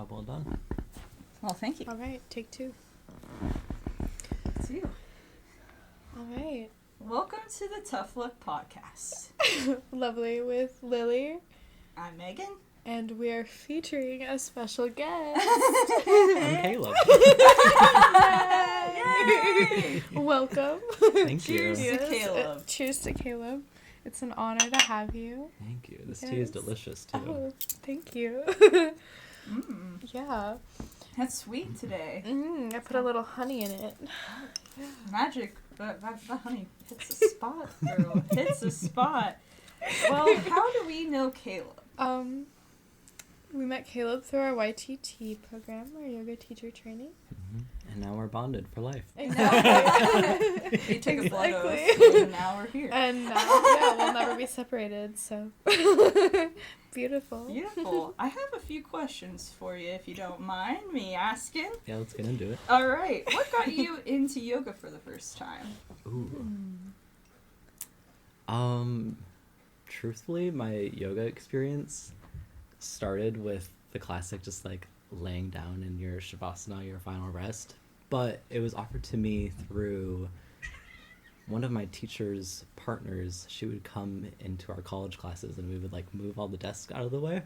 job well done. Well, thank you. All right, take 2. It's you. All right. Welcome to the Tough Luck Podcast. Lovely with Lily. I'm Megan. And we're featuring a special guest. I'm Caleb. Yay! Welcome. Thank you. Cheers to Caleb. Cheers to Caleb. It's an honor to have you. Thank you. This tea is delicious too. Oh, thank you. Yeah. That's sweet today. I put a little honey in it. Magic. That honey hits the spot, girl. Hits the spot. Well, how do we know Caleb? We met Caleb through our YTT program, our yoga teacher training. And now we're bonded for life. Exactly. He took a blood oath, Exactly. and now we're here. And now, we'll never be separated, so. Beautiful. Beautiful. I have a few questions for you, if you don't mind me asking. Yeah, let's get into it. All right. What got you into yoga for the first time? Ooh. Truthfully, my yoga experience started with the classic just like laying down in your shavasana, your final rest. But it was offered to me through one of my teacher's partners. She would come into our college classes and we would like move all the desks out of the way,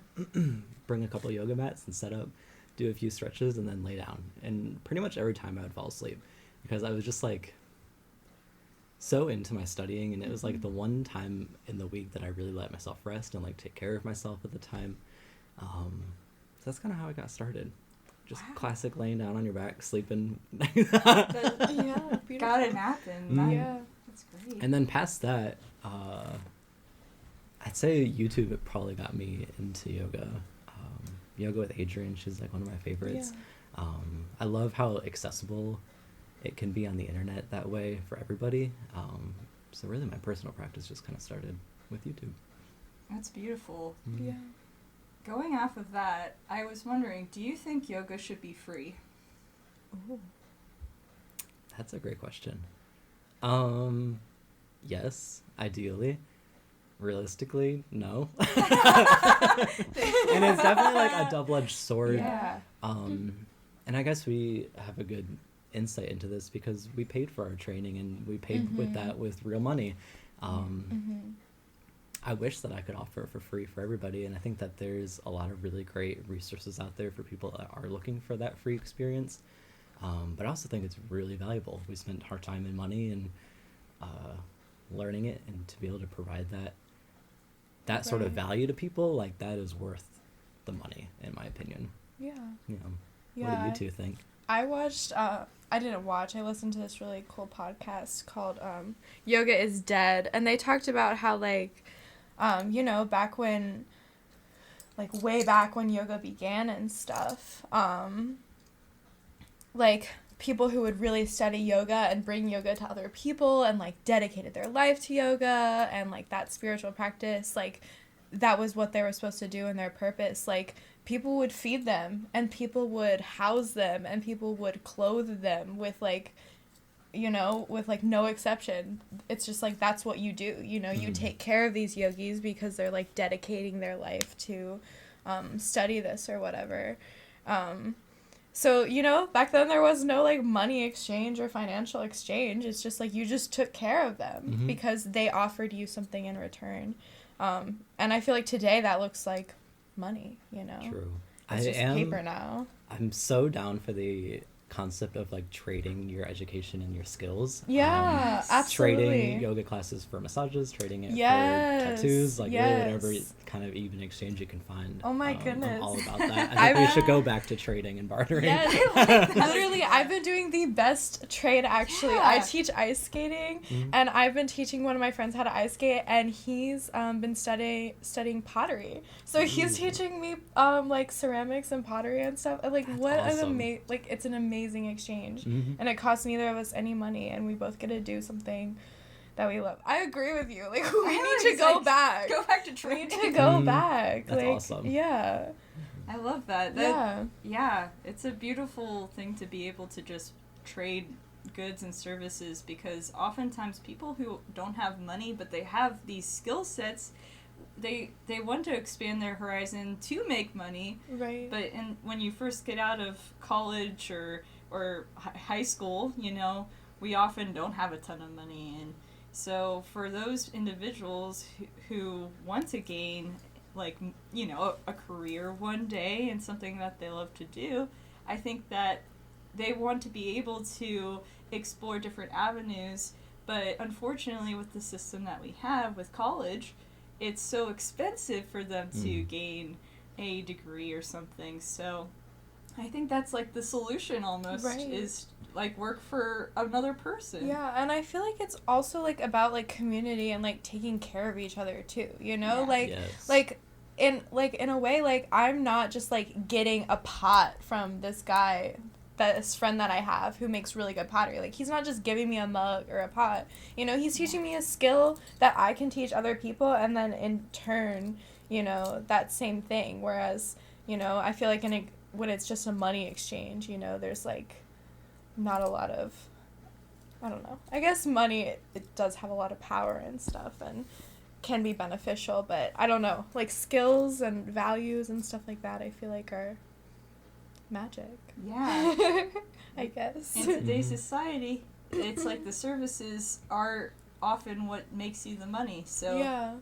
bring a couple yoga mats and set up, do a few stretches and then lay down. And pretty much every time I would fall asleep because I was just like so into my studying, and it was like the one time in the week that I really let myself rest and like take care of myself at the time. So that's kind of how I got started. Just classic laying down on your back, sleeping. Yeah, beautiful. Got it napping. Yeah. That's great. And then past that, I'd say YouTube it probably got me into yoga. Yoga with Adrienne, she's like one of my favorites. Yeah. I love how accessible it can be on the internet that way for everybody. So really my personal practice just kind of started with YouTube. That's beautiful. Yeah. Going off of that, I was wondering, do you think yoga should be free? Ooh. That's a great question. Yes, ideally. Realistically, no. And it's definitely like a double-edged sword. Yeah. And I guess we have a good insight into this because we paid for our training and we paid with that with real money. I wish that I could offer it for free for everybody, and I think that there's a lot of really great resources out there for people that are looking for that free experience. But I also think it's really valuable. We spent our time and money and learning it, and to be able to provide that sort of value to people, like that is worth the money, in my opinion. Yeah. You know, Yeah. what do you two think? I watched, I listened to this really cool podcast called Yoga is Dead, and they talked about how, like, back when, like, way back when yoga began and stuff, like, people who would really study yoga and bring yoga to other people and, like, dedicated their life to yoga and, like, that spiritual practice, like, that was what they were supposed to do and their purpose. Like, people would feed them and people would house them and people would clothe them with, like, with, like, no exception. It's just, like, that's what you do, you take care of these yogis because they're, like, dedicating their life to study this or whatever. So, back then there was no, like, money exchange or financial exchange. It's just, like, you just took care of them because they offered you something in return. And I feel like today that looks like money, True. It's just paper now. I'm so down for the concept of like trading your education and your skills. Yeah, absolutely. Trading yoga classes for massages, trading it for tattoos, like really whatever kind of even exchange you can find. Oh my goodness. I'm all about that. I think we should go back to trading and bartering. Yes, literally, I've been doing the best trade, actually. Yeah. I teach ice skating, and I've been teaching one of my friends how to ice skate, and he's been studying pottery. So he's teaching me, like, ceramics and pottery and stuff. And, like, That's what awesome. it's an amazing exchange. And it costs neither of us any money, and we both get to do something that we love. I agree with you. Like, we need to go back. Go back to We training. need to go back. That's like, awesome. Yeah. I love that. Yeah, it's a beautiful thing to be able to just trade goods and services, because oftentimes people who don't have money but they have these skill sets, they want to expand their horizon to make money, Right. but when you first get out of college or high school, we often don't have a ton of money, and so for those individuals who want to gain, like, a career one day and something that they love to do, I think that they want to be able to explore different avenues. But unfortunately, with the system that we have with college, it's so expensive for them to gain a degree or something. So I think that's like the solution almost, Right. is like work for another person. Yeah, and I feel like it's also like about like community and like taking care of each other too, Yeah. Like Yes. in a way, like, I'm not just like getting a pot from this guy, this friend that I have who makes really good pottery. Like, he's not just giving me a mug or a pot. He's teaching me a skill that I can teach other people, and then in turn, that same thing. Whereas, I feel like when it's just a money exchange, there's like not a lot of, I don't know. I guess money, it does have a lot of power and stuff and can be beneficial, but I don't know. Like, skills and values and stuff like that, I feel like are magic. Yeah. I guess. In today's society, it's like the services are often what makes you the money. So yeah,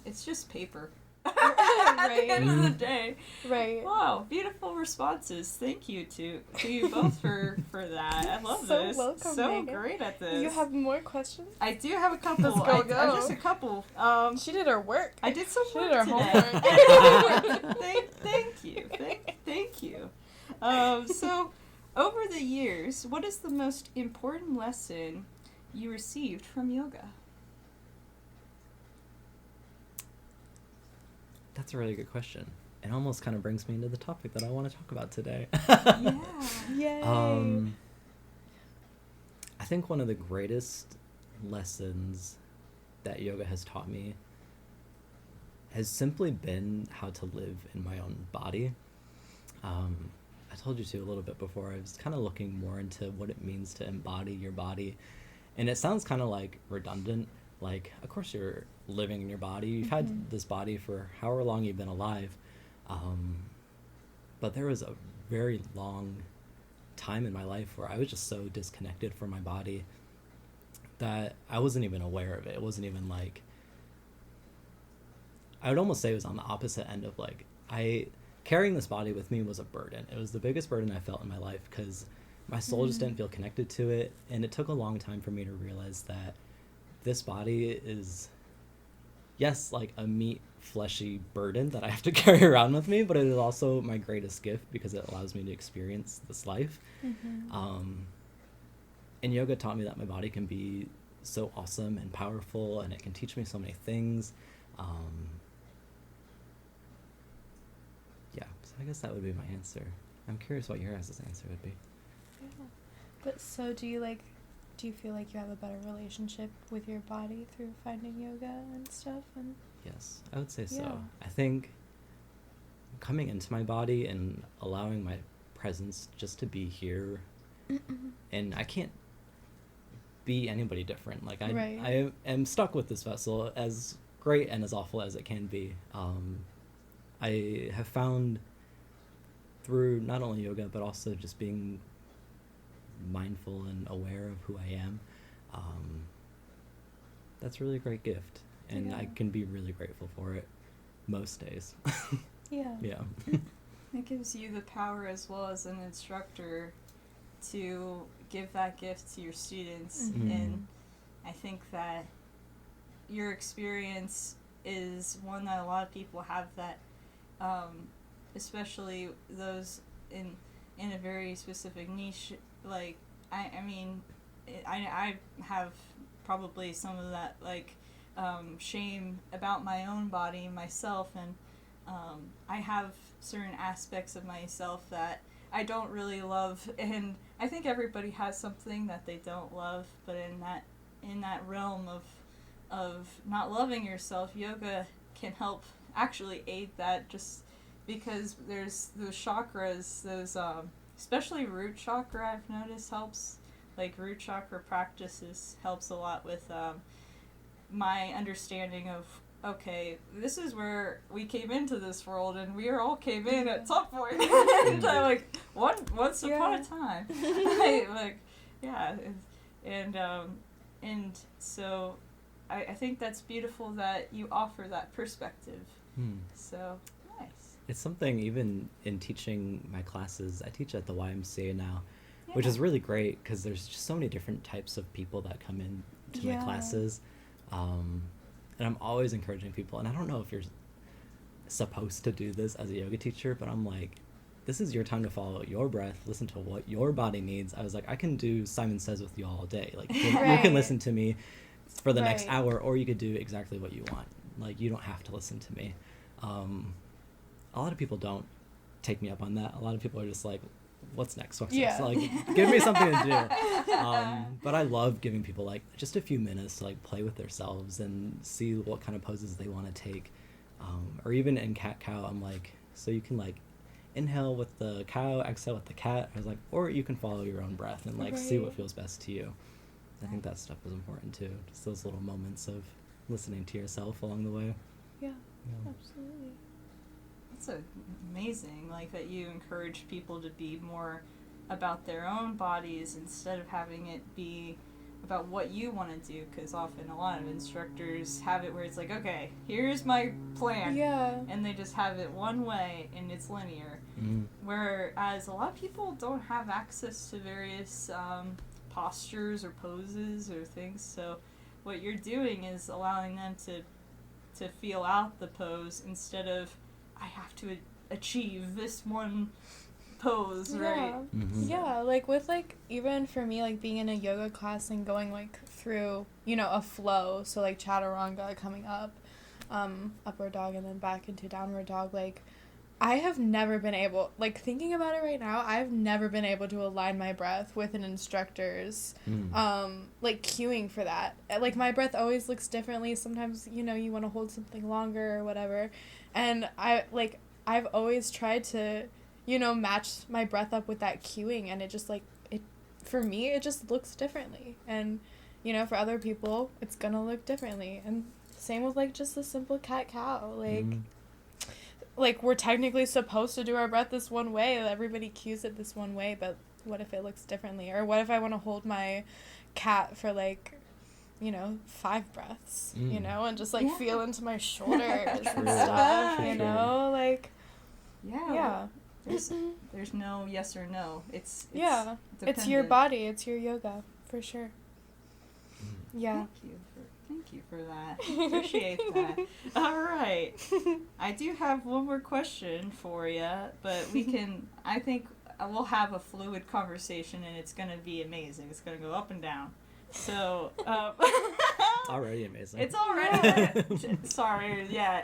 it's just paper. At the end of the day. Right. Wow, beautiful responses. Thank you to you both for that. I love So this. welcome, So Megan. great at this. You have more questions? I do have a couple. Let's go, go. Just a couple. She did her work. I did some She work did her today. homework. Thank you. Thank you. So, over the years, what is the most important lesson you received from yoga? That's a really good question. It almost kind of brings me into the topic that I want to talk about today. Yeah. Yay. I think one of the greatest lessons that yoga has taught me has simply been how to live in my own body. I told you to a little bit before. I was kind of looking more into what it means to embody your body. And it sounds kind of like redundant. Like, of course you're living in your body. You've had this body for however long you've been alive. But there was a very long time in my life where I was just so disconnected from my body that I wasn't even aware of it. It wasn't even like, I would almost say it was on the opposite end of like, carrying this body with me was a burden. It was the biggest burden I felt in my life because my soul just didn't feel connected to it. And it took a long time for me to realize that this body is, yes, like a meat, fleshy burden that I have to carry around with me, but it is also my greatest gift because it allows me to experience this life. And yoga taught me that my body can be so awesome and powerful, and it can teach me so many things. Yeah, so I guess that would be my answer. I'm curious what your guys' answer would be. Yeah. But so do you feel like you have a better relationship with your body through finding yoga and stuff? And Yes, I would say so. Yeah. I think coming into my body and allowing my presence just to be here, and I can't be anybody different. Like, Right. I am stuck with this vessel, as great and as awful as it can be. I have found through not only yoga, but also just being mindful and aware of who I am, that's a really great gift. And I Yeah. can be really grateful for it most days. yeah. Yeah. It gives you the power as well as an instructor to give that gift to your students. And I think that your experience is one that a lot of people have, that especially those in a very specific niche. Like, I mean, I have probably some of that, like, shame about my own body myself, and I have certain aspects of myself that I don't really love, and I think everybody has something that they don't love, but in that realm of not loving yourself, yoga can help actually aid that, just because there's those chakras, those especially root chakra, I've noticed helps. Like, root chakra practices helps a lot with my understanding of okay, this is where we came into this world, and we all came in at some point. And like once upon a time, like yeah, and so I think that's beautiful that you offer that perspective. So nice. It's something even in teaching my classes. I teach at the YMCA now, which is really great because there's just so many different types of people that come in to my classes. And I'm always encouraging people, and I don't know if you're supposed to do this as a yoga teacher, but I'm like, this is your time to follow your breath, listen to what your body needs. I was like, I can do Simon Says with you all day. Like, you can listen to me for the next hour, or you could do exactly what you want. Like, you don't have to listen to me. A lot of people don't take me up on that. A lot of people are just like, what's next? What's next? Like, give me something to do. But I love giving people like just a few minutes to like play with themselves and see what kind of poses they want to take. Or even in cat cow, I'm like, so you can like inhale with the cow, exhale with the cat. I was like, or you can follow your own breath and like see what feels best to you. I think that stuff is important too. Just those little moments of listening to yourself along the way. Yeah. Absolutely. That's amazing, like that you encourage people to be more about their own bodies instead of having it be about what you want to do, because often a lot of instructors have it where it's like, okay, here's my plan, and they just have it one way and it's linear, whereas a lot of people don't have access to various postures or poses or things, so what you're doing is allowing them to feel out the pose instead of I have to achieve this one pose, right? Yeah, like with like even for me, like being in a yoga class and going like through, you know, a flow, so like chaturanga coming up, upward dog and then back into downward dog, like I have never been able, like thinking about it right now, I've never been able to align my breath with an instructor's like cueing for that. Like my breath always looks differently. Sometimes, you know, you want to hold something longer or whatever. And I've always tried to, you know, match my breath up with that cueing, and it just like for me it just looks differently. And, you know, for other people it's gonna look differently. And same with like just the simple cat cow. Like we're technically supposed to do our breath this one way, everybody cues it this one way, but what if it looks differently? Or what if I want to hold my cat for like, you know, 5 breaths, you know, and just like feel into my shoulders and stuff, you know, like there's no yes or no. It's it's your body, it's your yoga for sure. Thank you for that. Appreciate that. All right. I do have one more question for you, but I think we'll have a fluid conversation, and it's going to be amazing. It's going to go up and down. So, It's already amazing. It's already, sorry, yeah,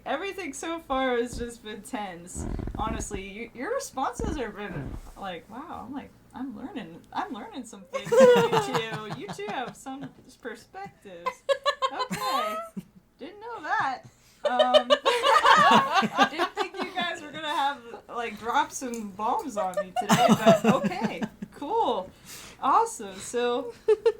everything so far has just been tense. Honestly, your responses have been like, wow, I'm learning some things from you two. You two have some perspectives. Okay. Didn't know that. Didn't think you guys were gonna have, like, drop some bombs on me today, but okay. Cool. Awesome. So,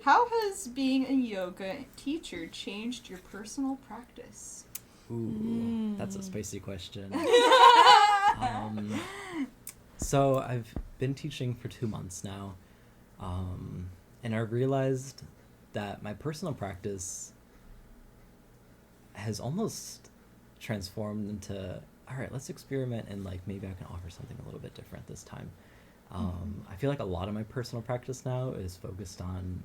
how has being a yoga teacher changed your personal practice? Ooh, that's a spicy question. So I've been teaching for 2 months now, and I realized that my personal practice has almost transformed into, all right, let's experiment and like maybe I can offer something a little bit different this time. I feel like a lot of my personal practice now is focused on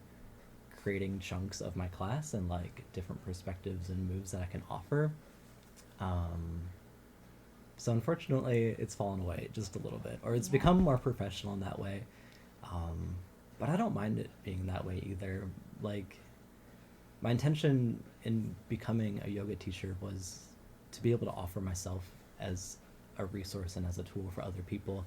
creating chunks of my class and like different perspectives and moves that I can offer. So unfortunately, it's fallen away just a little bit, or it's become more professional in that way. But I don't mind it being that way either. Like, my intention in becoming a yoga teacher was to be able to offer myself as a resource and as a tool for other people.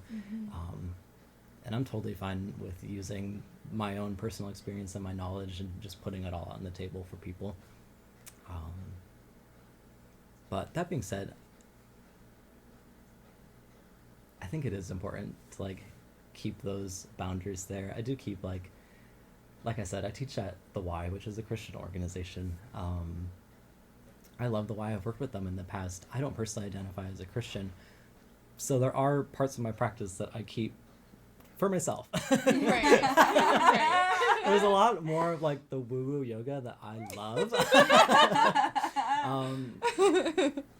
And I'm totally fine with using my own personal experience and my knowledge and just putting it all on the table for people. But that being said, I think it is important to like keep those boundaries there. I do keep like I said, I teach at the Y, which is a Christian organization. I love the way I've worked with them in the past. I don't personally identify as a Christian, so there are parts of my practice that I keep for myself. Right. Right. There's a lot more of like the woo-woo yoga that I love.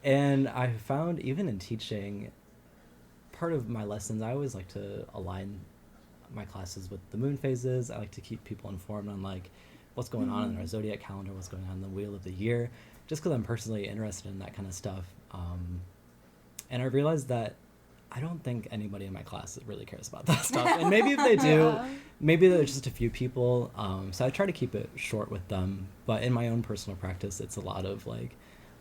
And I found even in teaching, part of my lessons, I always like to align my classes with the moon phases. I like to keep people informed on like what's going on in their zodiac calendar, what's going on in the wheel of the year, just because I'm personally interested in that kind of stuff. And I realized that I don't think anybody in my class really cares about that stuff. And maybe if they do, Yeah. maybe there's just a few people. So I try to keep it short with them. But in my own personal practice, it's a lot of like,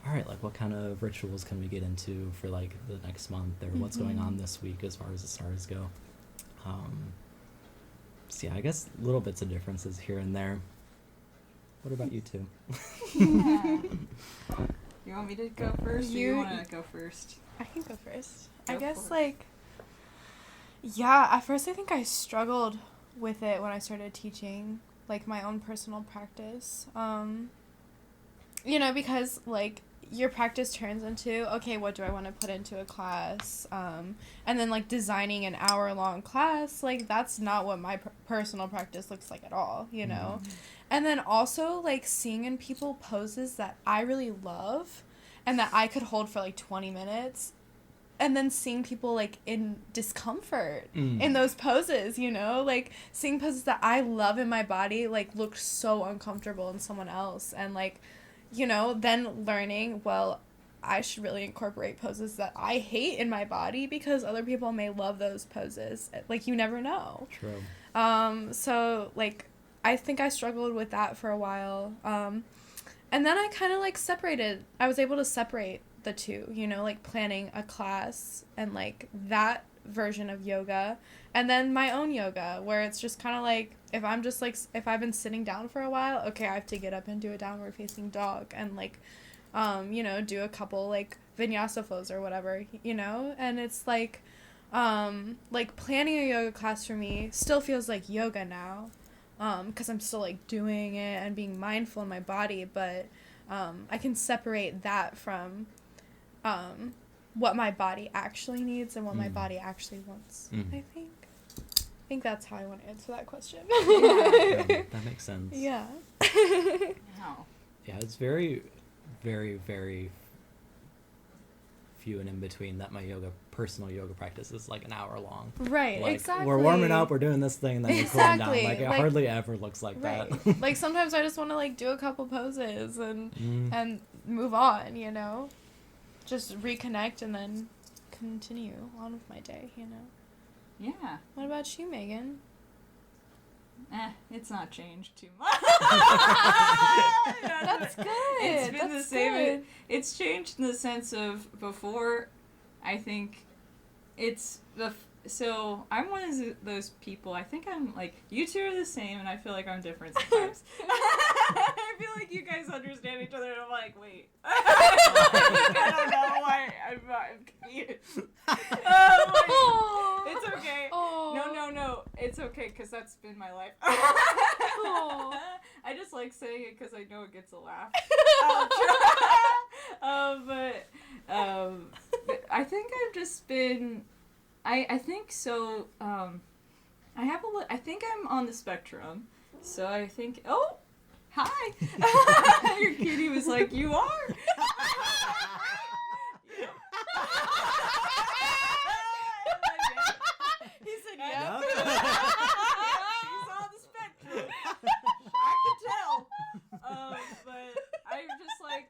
all right, like what kind of rituals can we get into for like the next month, or what's going on this week as far as the stars go. So yeah, I guess little bits of differences here and there. What about you two? Yeah. You want me to go first, or you You- want to go first? I can go first. Go I guess, for it. like, yeah, at first I think I struggled with it when I started teaching, like, my own personal practice. Because, like, your practice turns into, okay, what do I want to put into a class? And then, like, designing an hour-long class, like, that's not what my personal practice looks like at all, you know? And then also, like, seeing in people poses that I really love and that I could hold for, like, 20 minutes. And then seeing people, like, in discomfort in those poses, you know? Like, seeing poses that I love in my body, like, look so uncomfortable in someone else. And, like, you know, then learning, well, I should really incorporate poses that I hate in my body because other people may love those poses. Like, you never know. True. So, like, I think I struggled with that for a while. And then I kind of, like, I was able to separate the two, you know, like, planning a class and, like, that version of yoga, and then my own yoga, where it's just kind of like, if I've been sitting down for a while, okay, I have to get up and do a downward facing dog, and, like, do a couple, like, vinyasa flows or whatever, you know, and it's like planning a yoga class for me still feels like yoga now, because I'm still, like, doing it and being mindful in my body, but I can separate that from what my body actually needs and what my body actually wants. I think that's how I want to answer that question. That makes sense. Yeah. Wow. Yeah, it's very, very, very few and in between that my personal yoga practice is like an hour long. Right, Like, exactly. we're warming up, we're doing this thing, and then we're cooling down. Exactly, Like, it like- hardly ever looks like Right. that. Like, sometimes I just want to, like, do a couple poses and move on, you know? Just reconnect and then continue on with my day, you know? Yeah. What about you, Megan? It's not changed too much. That's good. It's been That's the same. good. It's changed in the sense of before, I think it's so I'm one of those people. I think I'm like, you two are the same, and I feel like I'm different sometimes. I feel like you guys understand each other, and I'm like, wait. I don't know why I'm confused. It's okay. Oh. No. It's okay, because that's been my life. Aw. I just like saying it because I know it gets a laugh. But I think I've just been... I think so... I think I'm on the spectrum. So I think... Oh! Hi! Your kitty was like, you are? He said, Yep. She's on the spectrum. I can tell. But I'm just like...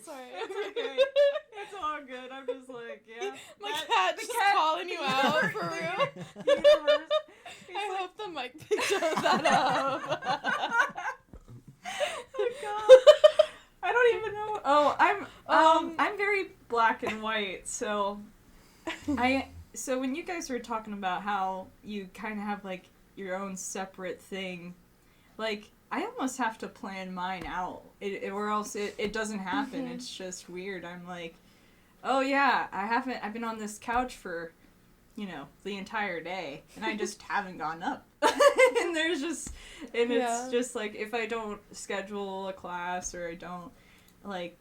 Sorry. It's okay. It's all good. I'm just like, yeah. My cat just calling you out, for real. Universe. I hope the mic picked that up. Oh god. I don't even know. Oh, I'm very black and white, so so when you guys were talking about how you kind of have like your own separate thing, like I almost have to plan mine out, or else it doesn't happen. Mm-hmm. It's just weird. I'm like, oh yeah, I've been on this couch for, the entire day, and I just haven't gotten up. and there's just, and Yeah. it's just like, if I don't schedule a class or I don't, like,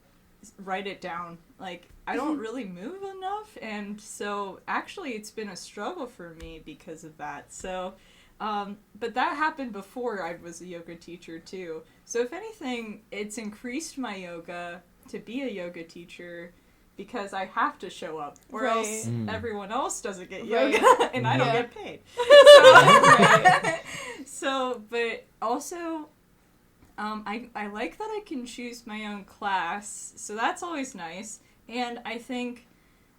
write it down, like, I don't really move enough, and so actually it's been a struggle for me because of that. So but that happened before I was a yoga teacher too, so if anything, it's increased my yoga to be a yoga teacher because I have to show up, or Right. else everyone else doesn't get Right. yoga and I don't Yeah. get paid. Right. So, but also, I like that I can choose my own class, so that's always nice. And I think,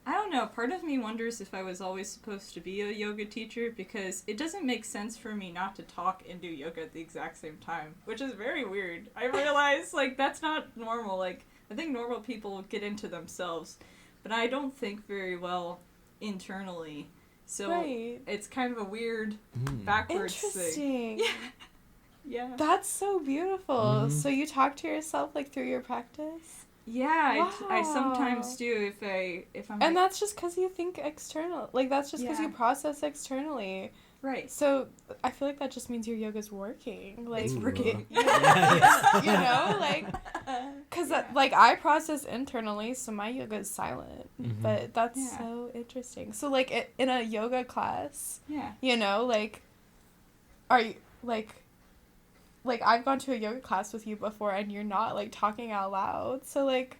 I don't know, part of me wonders if I was always supposed to be a yoga teacher, because it doesn't make sense for me not to talk and do yoga at the exact same time, which is very weird. I realize, like, that's not normal. Like, I think normal people get into themselves, but I don't think very well internally. So Right. it's kind of a weird backwards thing. Interesting. Yeah. That's so beautiful. Mhm. So you talk to yourself like through your practice? Yeah, I sometimes Wow. do if I'm And like, that's just because you think external. Like, that's just because Yeah. you process externally. right. So I feel like that just means your yoga's working. Like, It's working. Yes. you know, like, because like I process internally, so my yoga is silent. Mhm. But that's Yeah. so interesting. So like in a yoga class, Yeah. you know, like, are you like I've gone to a yoga class with you before, and you're not like talking out loud. So like,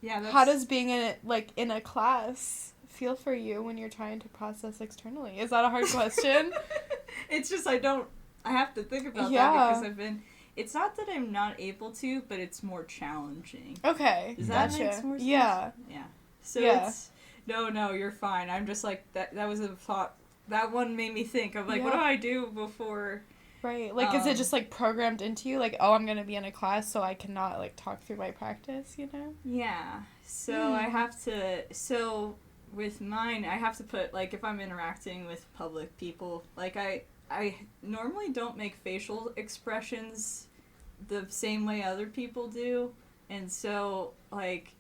Yeah, that's how does being in a class feel for you when you're trying to process externally? Is that a hard question? It's just I have to think about Yeah. that because it's not that I'm not able to, but it's more challenging. Okay, Does that gotcha. make more sense? Yeah. Yeah. So Yeah. it's no, you're fine. I'm just like that was a thought. That one made me think of like, what Yeah. do I do before? Right. Like, is it just like programmed into you? Like, oh, I'm gonna be in a class, so I cannot like talk through my practice. You know? Yeah. So I have to. So with mine, I have to put like if I'm interacting with public people, like I normally don't make facial expressions the same way other people do, and so like.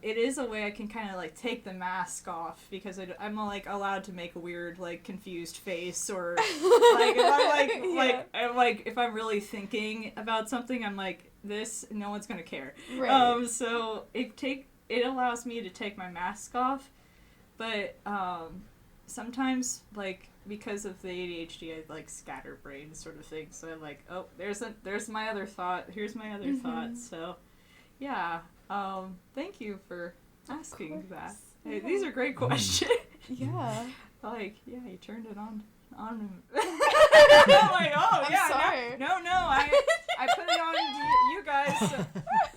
It is a way I can kind of like take the mask off because I'm like allowed to make a weird like confused face or like if I'm like if I'm really thinking about something I'm like this no one's gonna care. Right. So it allows me to take my mask off, but sometimes like because of the ADHD I like scatterbrain sort of thing. So I'm like, oh, there's my other thought. Here's my other thought. So yeah. Thank you for asking that. Hey, these are great questions. Yeah. Like, yeah, you turned it on. I'm like, oh, I'm yeah. sorry. No, I put it on you guys. So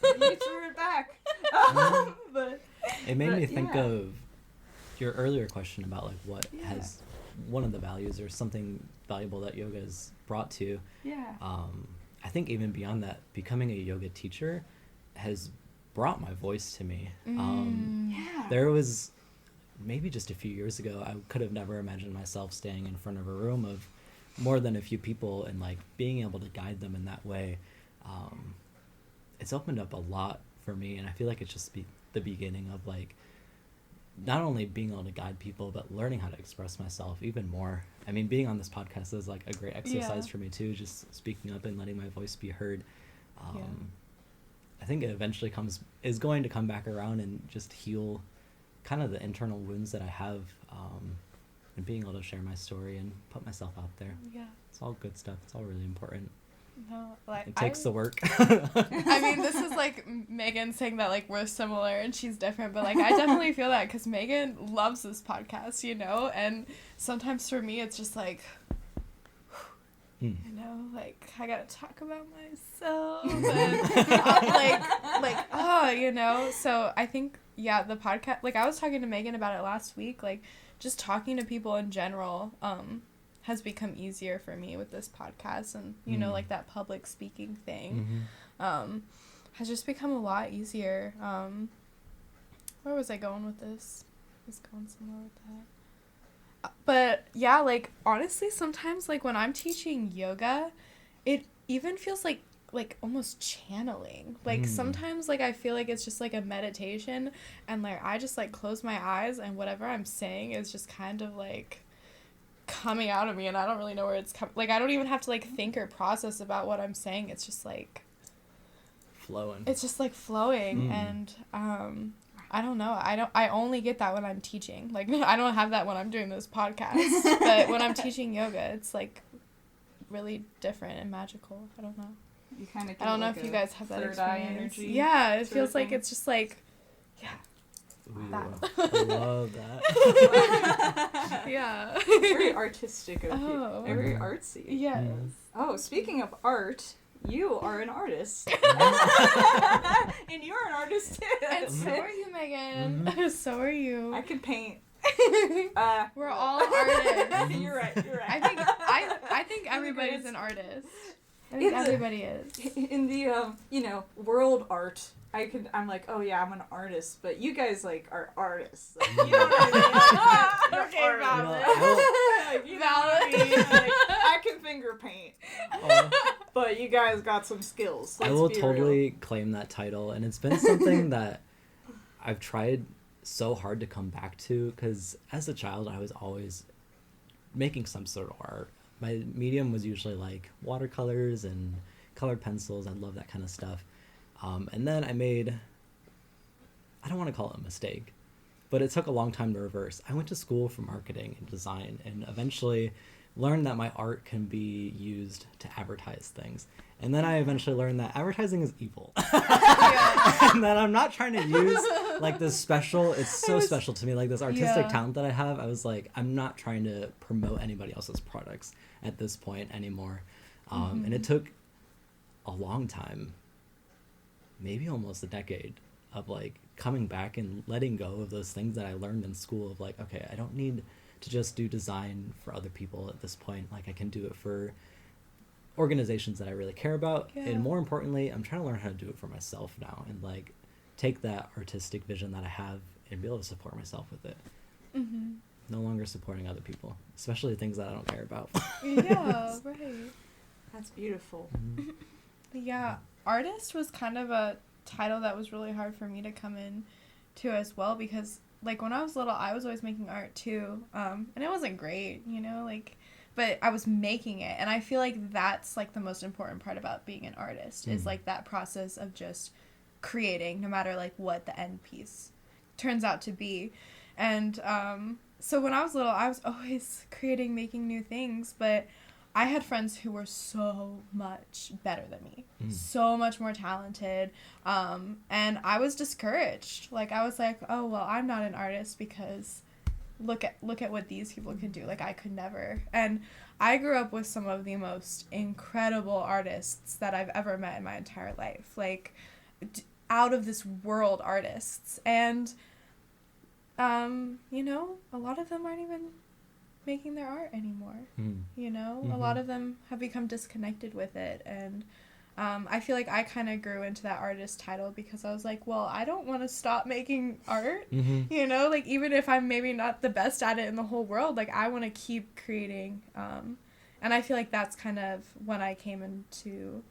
you threw it back. But It made me think yeah. of your earlier question about like what Yeah. has one of the values or something valuable that yoga has brought to you. Yeah. I think even beyond that, becoming a yoga teacher has brought my voice to me. Yeah. There was maybe just a few years ago, I could have never imagined myself standing in front of a room of more than a few people and like being able to guide them in that way. It's opened up a lot for me, and I feel like it's just the beginning of like not only being able to guide people but learning how to express myself even more. I mean, being on this podcast is like a great exercise for me too, just speaking up and letting my voice be heard. I think it eventually is going to come back around and just heal kind of the internal wounds that I have, and being able to share my story and put myself out there. Yeah. It's all good stuff. It's all really important. No, like It takes the work. I mean, this is like Megan saying that like we're similar and she's different, but like I definitely feel that because Megan loves this podcast, you know, and sometimes for me it's just like, you know, like I gotta talk about myself and like oh, you know. So I think the podcast, like I was talking to Megan about it last week, like just talking to people in general has become easier for me with this podcast, and you know, like that public speaking thing has just become a lot easier. Where was I going with this? I was going somewhere with that. But yeah, like honestly, sometimes like when I'm teaching yoga, it even feels like almost channeling. Like sometimes like I feel like it's just like a meditation, and like I just like close my eyes and whatever I'm saying is just kind of coming out of me, and I don't really know where it's coming. Like, I don't even have to, like, think or process about what I'm saying. It's just, like... flowing. It's just, like, flowing, and, I don't know. I only get that when I'm teaching. Like, I don't have that when I'm doing this podcast. But when I'm teaching yoga, it's, like, really different and magical. I don't know. You kind of. I don't know if you guys have that third experience. eye energy. Yeah, it feels like it's just like, yeah. Ooh, That. I love that. Yeah. Very artistic of you. Oh. Very artsy. Yes. Oh, speaking of art, you are an artist. And you're an artist too. And so are you, Megan. So are you. I can paint. We're all artists. You're right. I think everybody's an artist. I think everybody is. In the world art, I'm like, oh yeah, I'm an artist, but you guys like are artists. Like, you know what I mean? Okay, valid. Like, you know what I mean? Like, I can finger paint, but you guys got some skills. I will totally claim that title, and it's been something that I've tried so hard to come back to, because as a child I was always making some sort of art. My medium was usually like watercolors and colored pencils. I love that kind of stuff. And then I made, I don't want to call it a mistake, but it took a long time to reverse. I went to school for marketing and design, and eventually learned that my art can be used to advertise things. And then I eventually learned that advertising is evil. And that I'm not trying to use like this special, it's so special to me, like this artistic talent that I have. I was like, I'm not trying to promote anybody else's products at this point anymore. And it took a long time, maybe almost a decade, of like coming back and letting go of those things that I learned in school, of like, okay, I don't need to just do design for other people at this point. Like, I can do it for organizations that I really care about. And more importantly, I'm trying to learn how to do it for myself now, and like take that artistic vision that I have and be able to support myself with it. No longer supporting other people, especially things that I don't care about. Yeah, right. That's beautiful. Yeah, artist was kind of a title that was really hard for me to come in to as well, because like when I was little, I was always making art too, and it wasn't great, you know, like, but I was making it, and I feel like that's like the most important part about being an artist is like that process of just creating, no matter like what the end piece turns out to be. And so when I was little, I was always creating, making new things, but I had friends who were so much better than me, so much more talented, and I was discouraged. Like, I was like, oh, well, I'm not an artist because look at what these people can do. Like, I could never. And I grew up with some of the most incredible artists that I've ever met in my entire life, like out of this world artists. And, you know, a lot of them aren't even making their art anymore. You know, a lot of them have become disconnected with it, and I feel like I kind of grew into that artist title because I was like, well, I don't want to stop making art. You know, like, even if I'm maybe not the best at it in the whole world, like, I want to keep creating, and I feel like that's kind of when I came into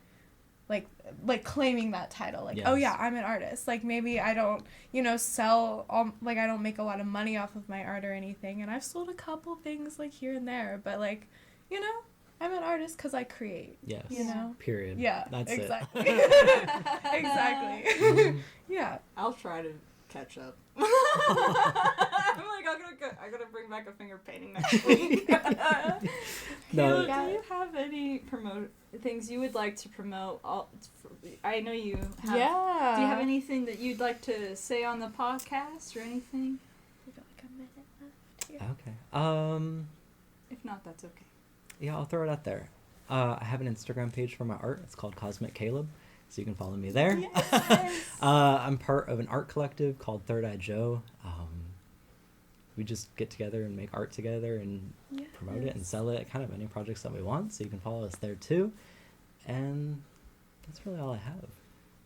like claiming that title, like, oh yeah, I'm an artist. Like, maybe I don't, you know, sell all, like, I don't make a lot of money off of my art or anything, and I've sold a couple things like here and there, but like, you know, I'm an artist because I create. Yes. You know. Period. Yeah. That's exactly. It. Exactly. Yeah. I'll try to catch up. I'm like, I gotta bring back a finger painting next week. No. Caleb, do you have any things you would like to promote? I know you have. Yeah. Do you have anything that you'd like to say on the podcast or anything? We got like a minute left. Yeah. Okay. If not, that's okay. Yeah, I'll throw it out there. I have an Instagram page for my art. It's called Cosmic Caleb, so you can follow me there. Yes. I'm part of an art collective called Third Eye Joe. We just get together and make art together and promote it and sell it, kind of any projects that we want, so you can follow us there too. And that's really all I have.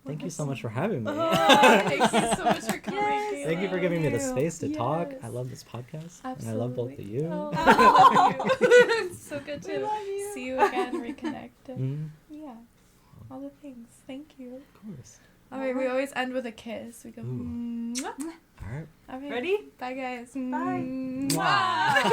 Thank you so much for having me. Thank you so much for coming. Yes, thank you for giving me the space to talk. I love this podcast. Absolutely. And I love both of you. Oh, I love you. It's so good to see you again, reconnect. And yeah, all the things. Thank you. Of course. All right, we always end with a kiss. We go, mwah. All right. Ready? Bye, guys. Bye. Mwah.